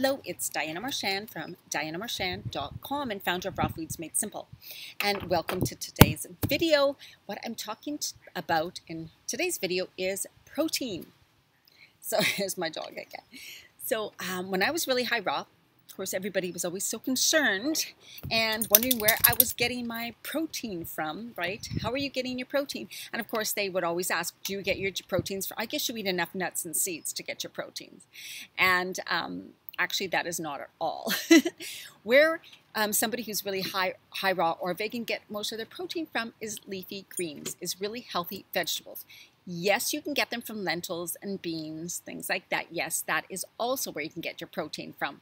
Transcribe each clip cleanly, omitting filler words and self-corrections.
Hello, it's Diana Marchand from dianamarchand.com and founder of Raw Foods Made Simple. And welcome to today's video. What I'm talking about in today's video is protein. So here's my dog again. So when I was really high raw, of course, everybody was always so concerned and wondering where I was getting my protein from, right? How are you getting your protein? And of course, they would always ask, do you get your proteins from, I guess you eat enough nuts and seeds to get your proteins. And actually, that is not at all. Where somebody who's really high raw or vegan get most of their protein from is leafy greens, is really healthy vegetables. Yes, you can get them from lentils and beans, things like that. Yes, that is also where you can get your protein from.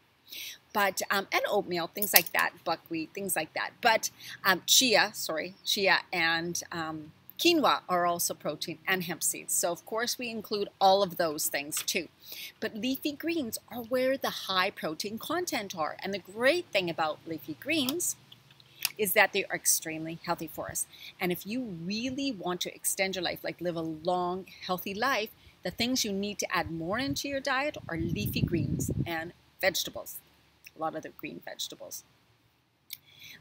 But, and oatmeal, things like that, buckwheat, things like that. But chia and quinoa are also protein, and hemp seeds. So, of course, we include all of those things too. But leafy greens are where the high protein content are. And the great thing about leafy greens is that they are extremely healthy for us. And if you really want to extend your life, like live a long, healthy life, the things you need to add more into your diet are leafy greens and vegetables, a lot of the green vegetables.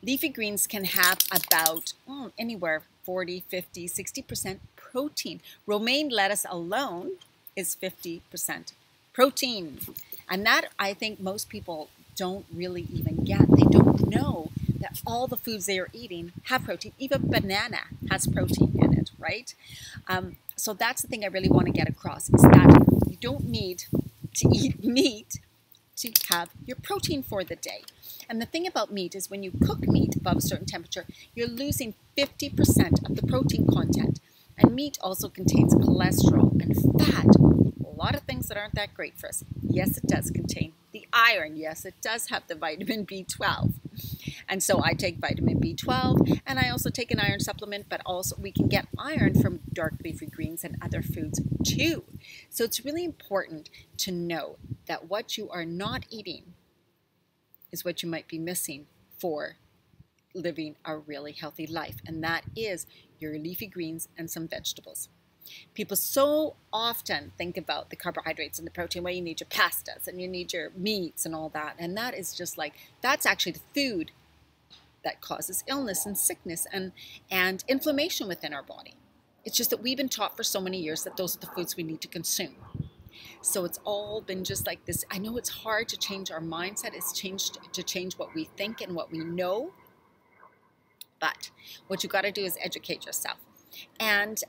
Leafy greens can have about anywhere 40, 50, 60% protein. Romaine lettuce alone is 50% protein. And that I think most people don't really even get. They don't know that all the foods they are eating have protein. Even banana has protein in it, right? So that's the thing I really want to get across, is that you don't need to eat meat to have your protein for the day. And the thing about meat is when you cook meat above a certain temperature, you're losing 50% of the protein content. And meat also contains cholesterol and fat, a lot of things that aren't that great for us. Yes, it does contain the iron. Yes, it does have the vitamin B12. And so I take vitamin B12, and I also take an iron supplement, but also we can get iron from dark leafy greens and other foods too. So it's really important to know that what you are not eating is what you might be missing for living a really healthy life. And that is your leafy greens and some vegetables. People so often think about the carbohydrates and the protein. Well, you need your pastas and you need your meats and all that. And that is just like, that's actually the food that causes illness and sickness and inflammation within our body. It's just that we've been taught for so many years that those are the foods we need to consume. So it's all been just like this. I know it's hard to change our mindset. It's to change what we think and what we know. But what you got to do is educate yourself and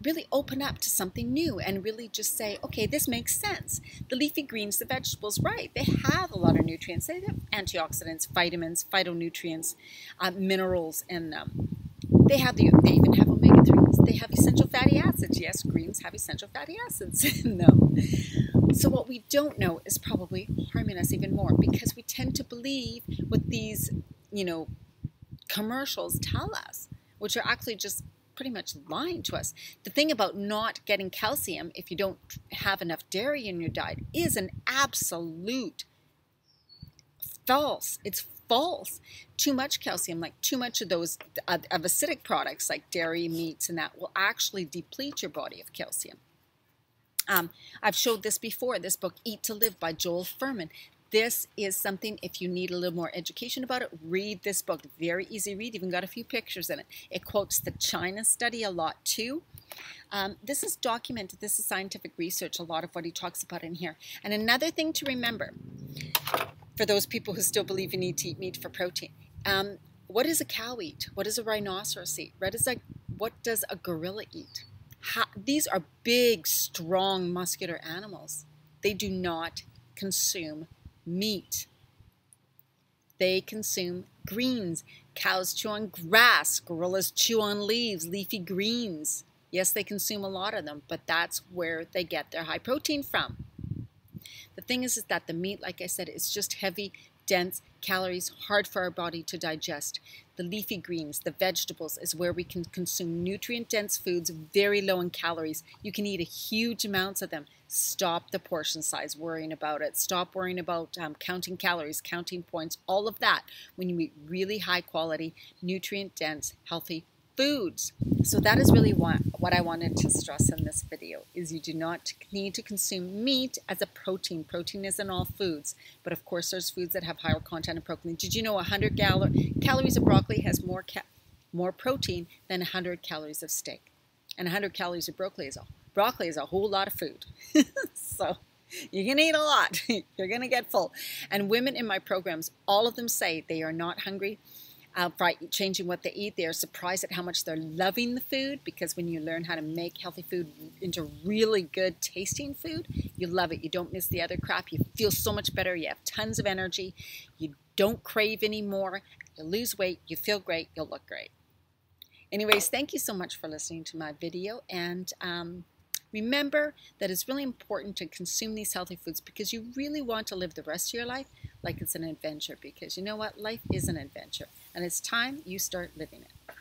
really open up to something new and really just say, okay, this makes sense. The leafy greens, the vegetables, right, they have a lot of nutrients. They have antioxidants, vitamins, phytonutrients, minerals, and they even have omega-3s. They have essential fatty acids. Yes, greens have essential fatty acids in them. So what we don't know is probably harming us even more, because we tend to believe what these, commercials tell us, which are actually just pretty much lying to us. The thing about not getting calcium if you don't have enough dairy in your diet is an absolute false. It's false. Too much calcium, like too much of those of acidic products like dairy, meats, and that will actually deplete your body of calcium. I've showed this before, this book, Eat to Live by Joel Fuhrman. This is something, if you need a little more education about it, read this book. Very easy read, even got a few pictures in it. It quotes the China study a lot too. This is documented, this is scientific research, a lot of what he talks about in here. And another thing to remember, for those people who still believe you need to eat meat for protein, what does a cow eat? What does a rhinoceros eat? What does a gorilla eat? These are big, strong, muscular animals. They do not consume meat. They consume greens. Cows chew on grass. Gorillas chew on leaves, leafy greens. Yes, they consume a lot of them, but that's where they get their high protein from. The thing is that the meat, like I said, is just heavy, dense calories, hard for our body to digest. The leafy greens, the vegetables, is where we can consume nutrient-dense foods, very low in calories. You can eat a huge amounts of them. Stop the portion size, worrying about it. Stop worrying about counting calories, counting points, all of that. When you eat really high quality, nutrient-dense, healthy foods. So that is really what I wanted to stress in this video, is you do not need to consume meat as a protein. Protein is in all foods, but of course there's foods that have higher content of protein. Did you know 100 calories of broccoli has more protein than 100 calories of steak? And 100 calories of broccoli is a whole lot of food. So you can eat a lot. You're going to get full. And women in my programs, all of them say they are not hungry by changing what they eat. They are surprised at how much they're loving the food, because when you learn how to make healthy food into really good tasting food, you love it. You don't miss the other crap. You feel so much better. You have tons of energy. You don't crave anymore. You lose weight. You feel great. You'll look great. Anyways, thank you so much for listening to my video. And remember that it's really important to consume these healthy foods because you really want to live the rest of your life like it's an adventure. Because you know what? Life is an adventure. And it's time you start living it.